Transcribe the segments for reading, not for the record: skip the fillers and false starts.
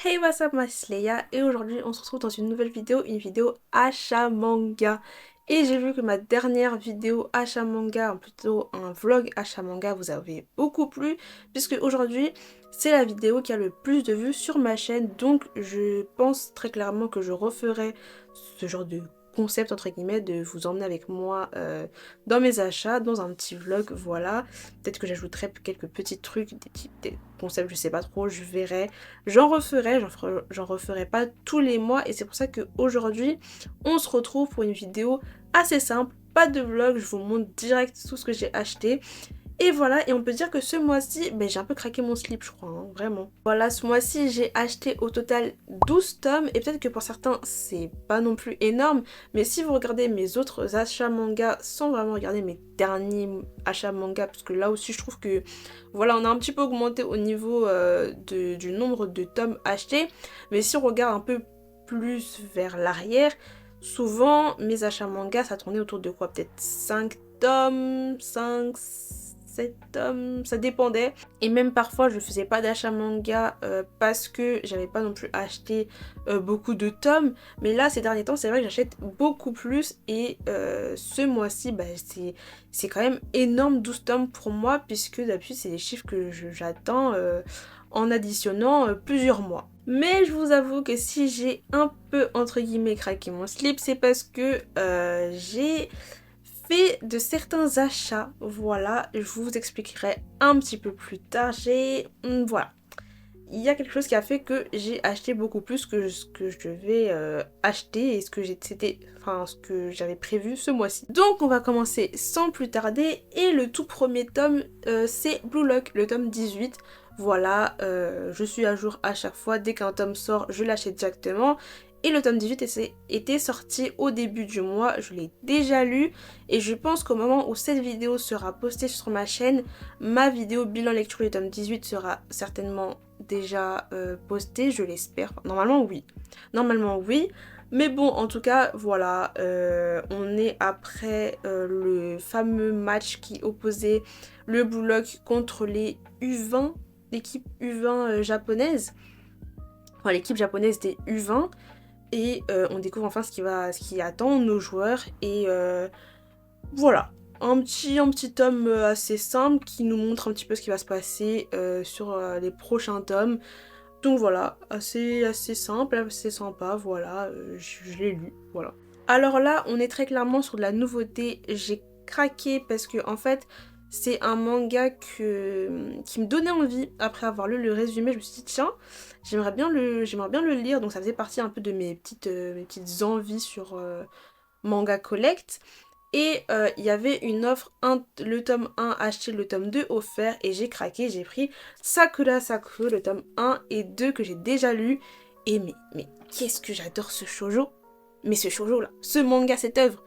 Hey, what's up, ma Leia, et aujourd'hui on se retrouve dans une nouvelle vidéo, une vidéo achat manga. Et j'ai vu que ma dernière vidéo achat manga, plutôt un vlog achat manga, vous avez beaucoup plu, puisque aujourd'hui c'est la vidéo qui a le plus de vues sur ma chaîne, donc je pense très clairement que je referai ce genre de concept entre guillemets, de vous emmener avec moi dans mes achats, dans un petit vlog, voilà. Peut-être que j'ajouterai quelques petits trucs, des concepts, je sais pas trop, je verrai. J'en referai pas tous les mois et c'est pour ça qu'aujourd'hui, on se retrouve pour une vidéo assez simple, pas de vlog, je vous montre direct tout ce que j'ai acheté. Et voilà, et on peut dire que ce mois-ci, ben, j'ai un peu craqué mon slip, je crois, hein, vraiment. Voilà, ce mois-ci, j'ai acheté au total 12 tomes, et peut-être que pour certains, c'est pas non plus énorme, mais si vous regardez mes autres achats manga, sans vraiment regarder mes derniers achats manga, parce que là aussi, je trouve que, voilà, on a un petit peu augmenté au niveau du nombre de tomes achetés, mais si on regarde un peu plus vers l'arrière, souvent, mes achats manga, ça tournait autour de quoi? Peut-être 5 tomes, 5 7 tomes, ça dépendait. Et même parfois je faisais pas d'achat manga parce que j'avais pas non plus acheté beaucoup de tomes. Mais là ces derniers temps c'est vrai que j'achète beaucoup plus et ce mois-ci bah, c'est quand même énorme, 12 tomes pour moi, puisque d'habitude c'est des chiffres que j'attends en additionnant plusieurs mois. Mais je vous avoue que si j'ai un peu entre guillemets craqué mon slip, c'est parce que j'ai fait de certains achats, voilà, je vous expliquerai un petit peu plus tard. Voilà, il y a quelque chose qui a fait que j'ai acheté beaucoup plus que ce que je devais acheter et ce que j'avais prévu ce mois-ci. Donc on va commencer sans plus tarder et le tout premier tome c'est Blue Lock, le tome 18. Voilà, je suis à jour à chaque fois, dès qu'un tome sort je l'achète directement. Et le tome 18 était sorti au début du mois, je l'ai déjà lu et je pense qu'au moment où cette vidéo sera postée sur ma chaîne, ma vidéo bilan lecture du tome 18 sera certainement déjà postée, je l'espère. Normalement oui. Normalement oui. Mais bon, en tout cas, voilà, on est après le fameux match qui opposait le Blue Lock contre les U20, l'équipe U20 japonaise. Enfin, l'équipe japonaise des U20. Et on découvre enfin ce qui attend nos joueurs. Et voilà, un petit tome assez simple qui nous montre un petit peu ce qui va se passer sur les prochains tomes. Donc voilà, assez simple, assez sympa, voilà, je l'ai lu, voilà. Alors là, on est très clairement sur de la nouveauté, j'ai craqué parce que en fait, c'est un manga qui me donnait envie. Après avoir lu le résumé, je me suis dit tiens, j'aimerais bien le lire, donc ça faisait partie un peu de mes petites envies sur Manga Collect. Et il y avait une offre, le tome 1 acheté, le tome 2 offert, et j'ai craqué, j'ai pris Sakura Sakura, le tome 1 et 2 que j'ai déjà lu. Et mais qu'est-ce que j'adore ce shoujo. Mais ce shoujo là, ce manga, cette œuvre,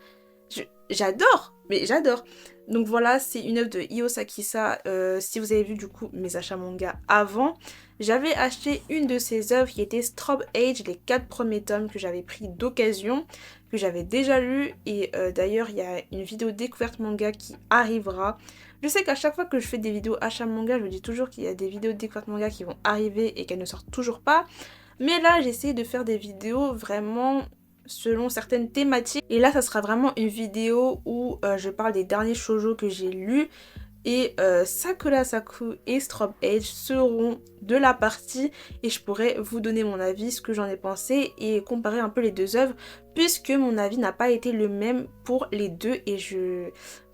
j'adore, mais j'adore. Donc voilà, c'est une œuvre de Io Sakisa. Si vous avez vu du coup mes achats manga avant, j'avais acheté une de ses œuvres qui était Strobe Age, les 4 premiers tomes que j'avais pris d'occasion, que j'avais déjà lu. Et d'ailleurs, il y a une vidéo découverte manga qui arrivera. Je sais qu'à chaque fois que je fais des vidéos achat manga, je me dis toujours qu'il y a des vidéos découverte manga qui vont arriver et qu'elles ne sortent toujours pas. Mais là, j'essaie de faire des vidéos vraiment selon certaines thématiques. Et là, ça sera vraiment une vidéo où je parle des derniers shoujo que j'ai lus. Et Sakura Saku et Strobe Age seront de la partie et je pourrai vous donner mon avis, ce que j'en ai pensé et comparer un peu les deux œuvres puisque mon avis n'a pas été le même pour les deux et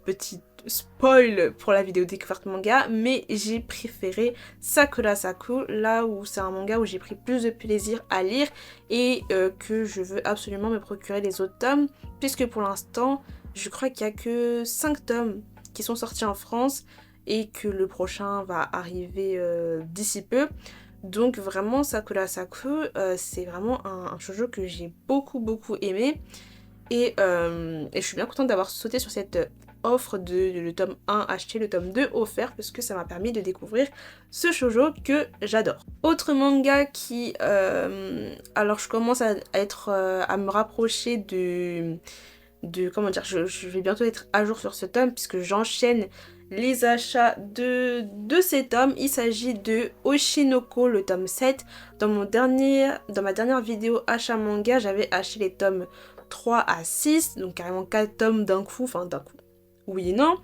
petit spoil pour la vidéo découverte manga, mais j'ai préféré Sakura Saku, là où c'est un manga où j'ai pris plus de plaisir à lire et que je veux absolument me procurer les autres tomes puisque pour l'instant je crois qu'il n'y a que 5 tomes qui sont sortis en France et que le prochain va arriver d'ici peu. Donc vraiment Sakura Saku, c'est vraiment un shoujo que j'ai beaucoup aimé et je suis bien contente d'avoir sauté sur cette offre de le tome 1 acheté, le tome 2 offert parce que ça m'a permis de découvrir ce shoujo que j'adore. Autre manga qui... alors je commence à me rapprocher comment dire, je vais bientôt être à jour sur ce tome puisque j'enchaîne les achats de ces tomes. Il s'agit de Oshinoko, le tome 7. Dans ma dernière vidéo achat manga, j'avais acheté les tomes 3 à 6, donc carrément 4 tomes d'un coup, enfin d'un coup. Oui et non,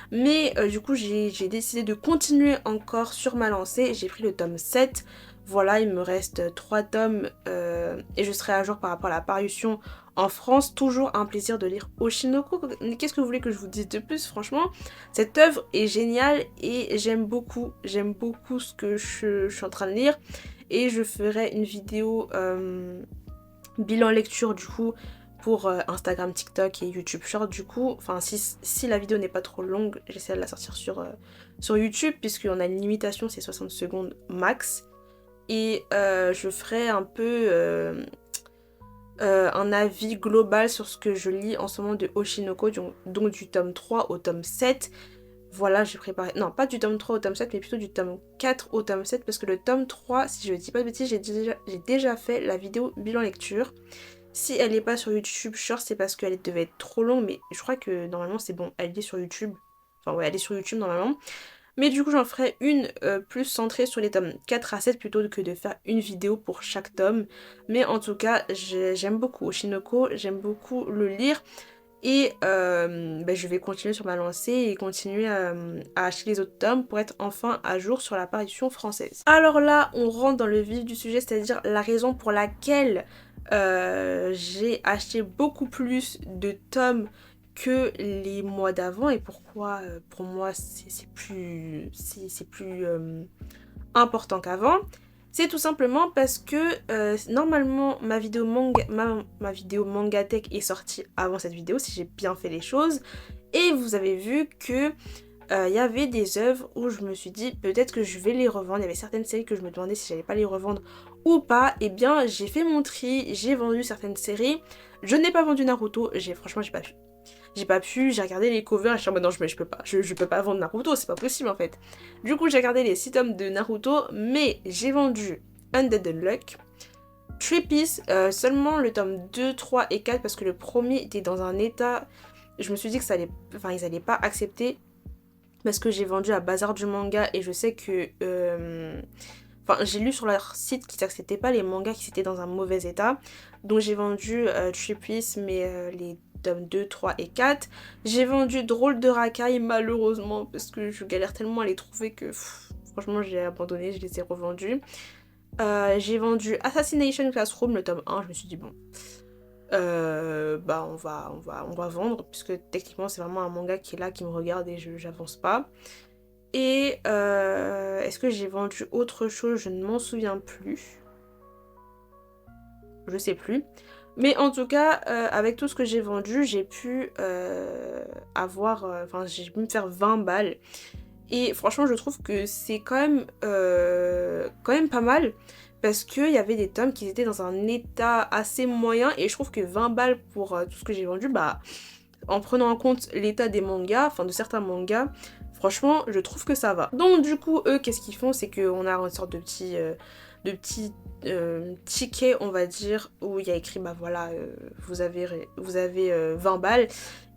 mais du coup j'ai décidé de continuer encore sur ma lancée, j'ai pris le tome 7, voilà il me reste 3 tomes et je serai à jour par rapport à la parution en France. Toujours un plaisir de lire Oshinoko. Qu'est-ce que vous voulez que je vous dise de plus? Franchement, cette œuvre est géniale et j'aime beaucoup ce que je suis en train de lire, et je ferai une vidéo bilan lecture du coup pour Instagram, TikTok et YouTube Short du coup. Enfin si la vidéo n'est pas trop longue, j'essaie de la sortir sur YouTube puisqu'on a une limitation, c'est 60 secondes max. Et je ferai un peu un avis global sur ce que je lis en ce moment de Oshinoko, donc du tome 3 au tome 7. Voilà, j'ai préparé, non pas du tome 3 au tome 7 mais plutôt du tome 4 au tome 7 parce que le tome 3, si je dis pas de bêtises, j'ai déjà fait la vidéo bilan lecture. Si elle n'est pas sur YouTube Short, c'est parce qu'elle devait être trop longue, mais je crois que normalement c'est bon, elle est sur YouTube. Enfin ouais, elle est sur YouTube normalement. Mais du coup j'en ferai une plus centrée sur les tomes 4 à 7 plutôt que de faire une vidéo pour chaque tome. Mais en tout cas, j'aime beaucoup Oshinoko, j'aime beaucoup le lire. Et je vais continuer sur ma lancée et continuer à acheter les autres tomes pour être enfin à jour sur l'apparition française. Alors là, on rentre dans le vif du sujet, c'est-à-dire la raison pour laquelle j'ai acheté beaucoup plus de tomes que les mois d'avant et pourquoi pour moi c'est plus important qu'avant. C'est tout simplement parce que normalement ma vidéo manga tech est sortie avant cette vidéo si j'ai bien fait les choses, et vous avez vu que il y avait des œuvres où je me suis dit peut-être que je vais les revendre. Il y avait certaines séries que je me demandais si j'allais pas les revendre ou pas. Et bien j'ai fait mon tri, j'ai vendu certaines séries. Je n'ai pas vendu Naruto, franchement j'ai pas pu. J'ai regardé les covers et je suis en mode non, je peux pas, je peux pas vendre Naruto, c'est pas possible en fait. Du coup j'ai regardé les 6 tomes de Naruto, mais j'ai vendu Undead Unluck, Three Piece, seulement le tome 2, 3 et 4 parce que le premier était dans un état, je me suis dit que ils allaient pas accepter parce que j'ai vendu à Bazar du Manga et je sais que j'ai lu sur leur site qu'ils n'acceptaient pas les mangas qui étaient dans un mauvais état. Donc j'ai vendu Three Piece, mais les tomes 2, 3 et 4. J'ai vendu Drôle de Racaille malheureusement parce que je galère tellement à les trouver que franchement j'ai abandonné, je les ai revendus. J'ai vendu Assassination Classroom, le tome 1, je me suis dit bon, on va vendre puisque techniquement c'est vraiment un manga qui est là, qui me regarde et j'avance pas. Et est-ce que j'ai vendu autre chose? Je ne m'en souviens plus. Je sais plus. Mais en tout cas, avec tout ce que j'ai vendu, j'ai pu j'ai pu me faire 20 balles. Et franchement, je trouve que c'est quand même pas mal. Parce qu'il y avait des tomes qui étaient dans un état assez moyen. Et je trouve que 20 balles pour tout ce que j'ai vendu, en prenant en compte l'état des mangas, enfin de certains mangas, franchement, je trouve que ça va. Donc du coup, eux, qu'est-ce qu'ils font? C'est qu'on a une sorte de petit ticket, on va dire, où il y a écrit, vous avez 20 balles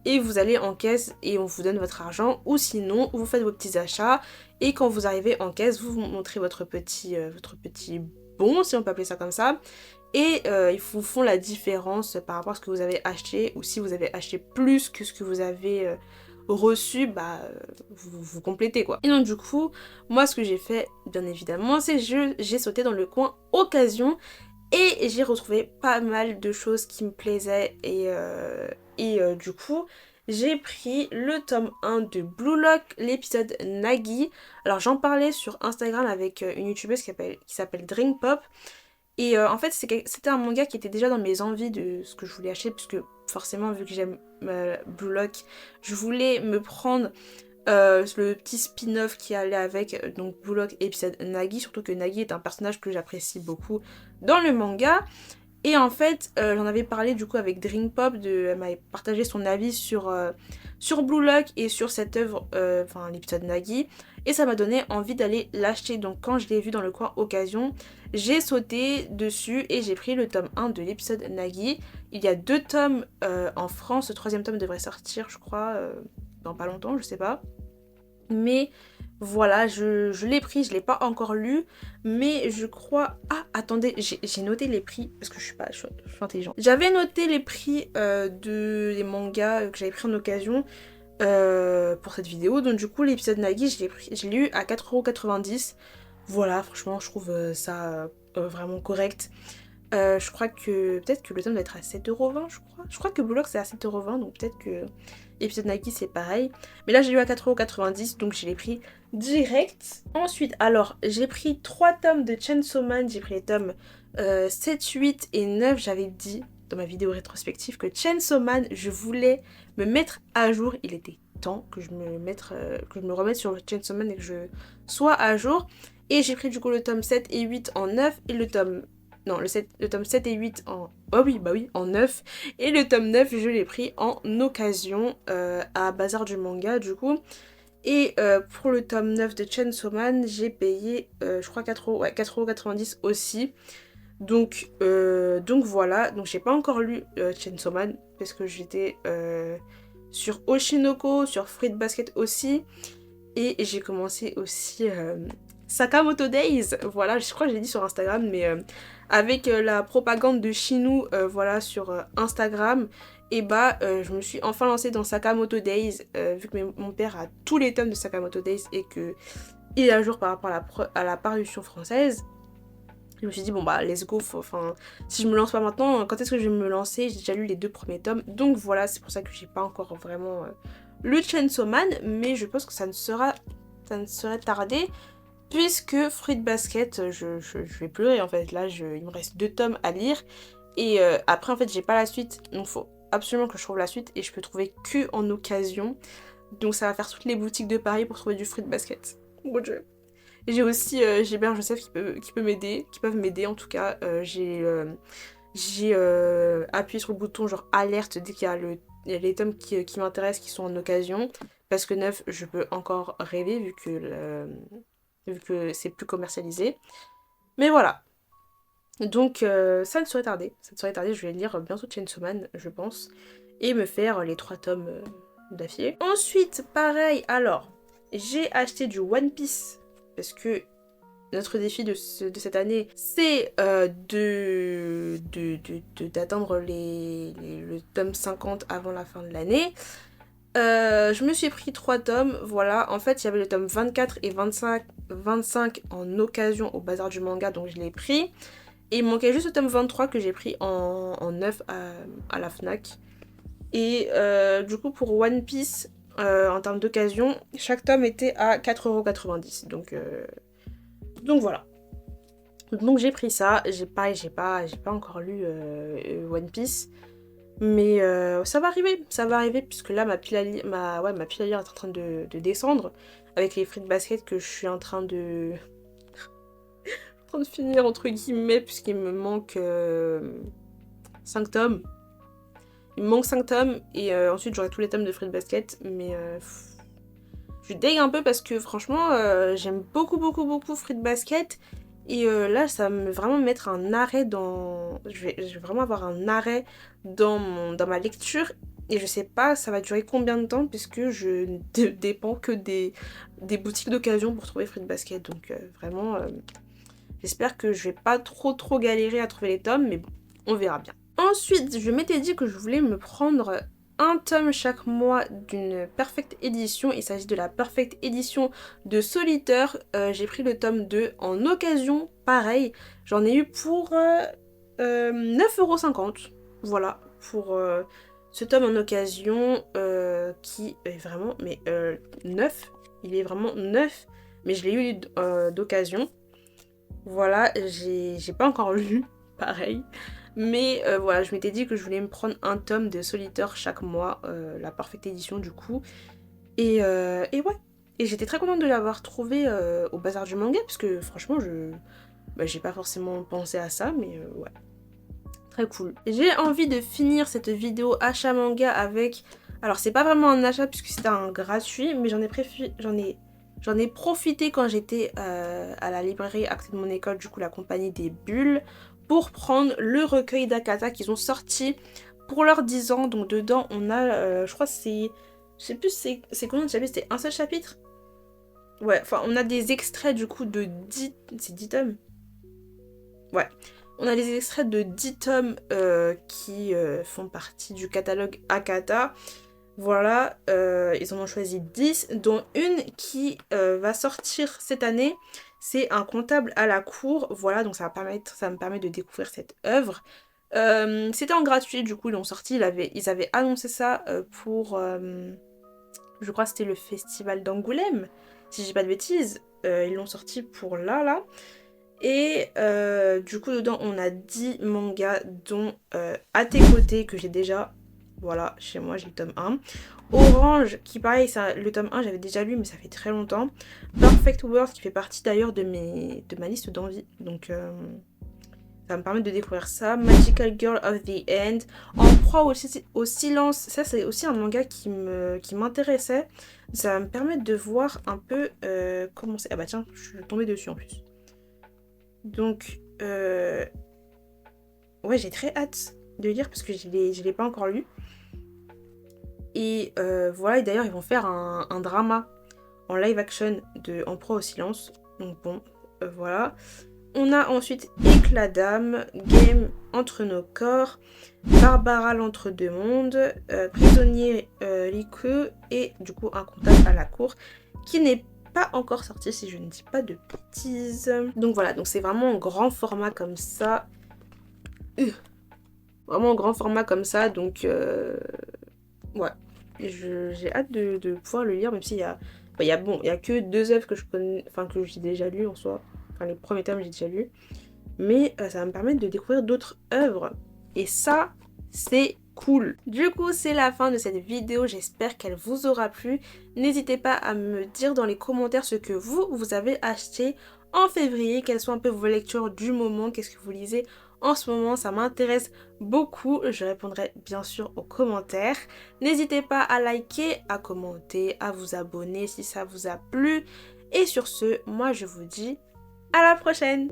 et vous allez en caisse et on vous donne votre argent, ou sinon, vous faites vos petits achats et quand vous arrivez en caisse, vous montrez votre petit bon, si on peut appeler ça comme ça, et ils vous font la différence par rapport à ce que vous avez acheté, ou si vous avez acheté plus que ce que vous avez reçu, vous complétez quoi. Et donc du coup, moi ce que j'ai fait, bien évidemment, c'est que j'ai sauté dans le coin occasion et j'ai retrouvé pas mal de choses qui me plaisaient et du coup, j'ai pris le tome 1 de Blue Lock, l'épisode Nagi. Alors j'en parlais sur Instagram avec une youtubeuse qui s'appelle Drink Pop. Et en fait, c'était un manga qui était déjà dans mes envies de ce que je voulais acheter, puisque forcément, vu que j'aime Blue Lock, je voulais me prendre le petit spin-off qui allait avec, donc Blue Lock épisode Nagi, surtout que Nagi est un personnage que j'apprécie beaucoup dans le manga. Et en fait, j'en avais parlé du coup avec Drink Pop, elle m'avait partagé son avis sur Blue Lock et sur cette œuvre, l'épisode Nagi. Et ça m'a donné envie d'aller l'acheter. Donc quand je l'ai vu dans le coin occasion, j'ai sauté dessus et j'ai pris le tome 1 de l'épisode Nagi. Il y a 2 tomes en France, le 3e tome devrait sortir je crois dans pas longtemps, je sais pas. Mais voilà, je l'ai pris, je l'ai pas encore lu, mais je crois... Ah, attendez, j'ai noté les prix, parce que je suis intelligente. J'avais noté les prix des mangas que j'avais pris en occasion pour cette vidéo, donc du coup l'épisode Nagi, je l'ai eu à 4,90 €. Voilà, franchement, je trouve ça vraiment correct. Je crois que peut-être que le tome doit être à 7,20 €, je crois. Je crois que Bullock c'est à 7,20 €, donc peut-être que épisode Nike c'est pareil. Mais là j'ai eu à 4,90 €, donc je l'ai pris direct. Ensuite, alors j'ai pris 3 tomes de Chainsaw Man, j'ai pris les tomes 7, 8 et 9. J'avais dit dans ma vidéo rétrospective que Chainsaw Man, je voulais me mettre à jour. Il était temps que je me remette sur Chainsaw Man et que je sois à jour. Et j'ai pris du coup le tome 7 et 8 en 9 et le tome... Non, le tome 7 et 8 en... Oh oui, bah oui, en 9. Et le tome 9, je l'ai pris en occasion à Bazar du Manga, du coup. Et pour le tome 9 de Chainsaw Man, j'ai payé, je crois, 4,90 € aussi. Donc voilà. Donc j'ai pas encore lu Chainsaw Man, parce que j'étais sur Oshinoko, sur Fruit Basket aussi. Et j'ai commencé aussi Sakamoto Days, voilà, je crois que je l'ai dit sur Instagram, mais avec la propagande de Shinou, voilà, sur Instagram, et bah je me suis enfin lancée dans Sakamoto Days, vu que mon père a tous les tomes de Sakamoto Days et que il est à jour par rapport à la parution française. Je me suis dit bon bah let's go, enfin si je me lance pas maintenant, quand est-ce que je vais me lancer? J'ai déjà lu les 2 premiers tomes, donc voilà, c'est pour ça que j'ai pas encore vraiment lu Chainsaw Man, mais je pense que ça ne serait tardé. Puisque Fruit Basket, je vais pleurer en fait. Là, il me reste 2 tomes à lire. Et après, en fait, j'ai pas la suite. Donc, faut absolument que je trouve la suite. Et je peux trouver que en occasion. Donc, ça va faire toutes les boutiques de Paris pour trouver du Fruit Basket. Mon Dieu. Et j'ai aussi Gilbert Joseph qui peuvent m'aider en tout cas. J'ai appuyé sur le bouton genre alerte dès il y a les tomes qui m'intéressent qui sont en occasion. Parce que neuf, je peux encore rêver vu que c'est plus commercialisé. Mais voilà. Donc ça ne saurait tarder. Ça ne saurait tarder, je vais lire bientôt Chainsaw Man, je pense. Et me faire les 3 tomes d'affilée. Ensuite, pareil, alors, j'ai acheté du One Piece. Parce que notre défi de cette année, c'est d'atteindre le tome 50 avant la fin de l'année. Je me suis pris 3 tomes, voilà. En fait, il y avait le tome 24 et 25 en occasion au Bazar du Manga, donc je l'ai pris. Et il manquait juste le tome 23 que j'ai pris en 9 à la Fnac. Et du coup, pour One Piece, en termes d'occasion, chaque tome était à 4,90 €. Donc voilà. Donc j'ai pris ça. J'ai pas encore lu One Piece. Mais ça va arriver, puisque là ma pile à lire est en train de descendre avec les Fruit Basket que je suis en train de finir entre guillemets, puisqu'il me manque 5 tomes. Il me manque 5 tomes et ensuite j'aurai tous les tomes de Fruit Basket, mais je dégue un peu parce que franchement j'aime beaucoup Fruit Basket. Et là, ça va vraiment mettre un arrêt dans... Je vais vraiment avoir un arrêt dans ma lecture. Et je sais pas, ça va durer combien de temps, puisque je ne dépends que des boutiques d'occasion pour trouver Fruit Basket. Donc vraiment, j'espère que je vais pas trop galérer à trouver les tomes, mais bon, on verra bien. Ensuite, je m'étais dit que je voulais me prendre un tome chaque mois d'une Perfect Edition. Il s'agit de la Perfect Edition de Solitaire. J'ai pris le tome 2 en occasion, pareil. J'en ai eu pour 9,50 €. Voilà, pour ce tome en occasion qui est vraiment neuf. Il est vraiment neuf, mais je l'ai eu d'occasion. Voilà, j'ai pas encore lu, pareil. Mais voilà, je m'étais dit que je voulais me prendre un tome de Solitaire chaque mois, la Perfect Edition du coup. Et ouais, et j'étais très contente de l'avoir trouvé au Bazar du Manga, parce que franchement, j'ai pas forcément pensé à ça, mais ouais, très cool. J'ai envie de finir cette vidéo achat manga avec... Alors c'est pas vraiment un achat puisque c'était un gratuit, mais j'en ai profité quand j'étais à la librairie à côté de mon école, du coup la compagnie des bulles, pour prendre le recueil d'Akata qu'ils ont sorti pour leurs 10 ans. Donc dedans on a, je crois que c'est... Je sais plus c'est combien de chapitres, c'était un seul chapitre. Ouais, enfin, on a des extraits du coup de 10... C'est 10 tomes? Ouais. On a des extraits de 10 tomes qui font partie du catalogue Akata. Voilà, ils en ont choisi 10, dont une qui va sortir cette année. C'est Un comptable à la cour. Voilà, donc ça me permet de découvrir cette œuvre. C'était en gratuit, du coup, ils l'ont sorti. Ils avaient annoncé ça pour... je crois que c'était le festival d'Angoulême, si je dis pas de bêtises. Ils l'ont sorti pour là. Et du coup, dedans, on a 10 mangas, dont À tes côtés, que j'ai déjà. Voilà, chez moi, j'ai le tome 1. Orange, qui pareil, le tome 1, j'avais déjà lu, mais ça fait très longtemps. Perfect World, qui fait partie d'ailleurs de ma liste d'envie. Donc, ça me permet de découvrir ça. Magical Girl of the End. En proie au silence. Ça, c'est aussi un manga qui m'intéressait. Ça va me permettre de voir un peu comment c'est. Ah bah tiens, je suis tombée dessus en plus. Donc, ouais, j'ai très hâte de lire parce que je l'ai pas encore lu. Et voilà, et d'ailleurs, ils vont faire un drama en live action de En proie au silence. Donc bon, voilà. On a ensuite Éclat d'âme, Game entre nos corps, Barbara l'entre-deux mondes, Prisonnier Liku et du coup Un comptable à la cour qui n'est pas encore sorti si je ne dis pas de bêtises. Donc voilà, donc c'est vraiment en grand format comme ça. Vraiment en grand format comme ça, donc ouais. J'ai hâte de pouvoir le lire, même s'il y a... il y a que 2 œuvres que je connais, enfin que j'ai déjà lues en soi. Enfin les premiers tomes j'ai déjà lu. Mais ça va me permettre de découvrir d'autres œuvres. Et ça, c'est cool. Du coup, c'est la fin de cette vidéo. J'espère qu'elle vous aura plu. N'hésitez pas à me dire dans les commentaires ce que vous avez acheté en février. Quelles sont un peu vos lectures du moment. Qu'est-ce que vous lisez en ce moment. Ça m'intéresse beaucoup. Je répondrai bien sûr aux commentaires. N'hésitez pas à liker, à commenter, à vous abonner si ça vous a plu. Et sur ce, moi je vous dis à la prochaine!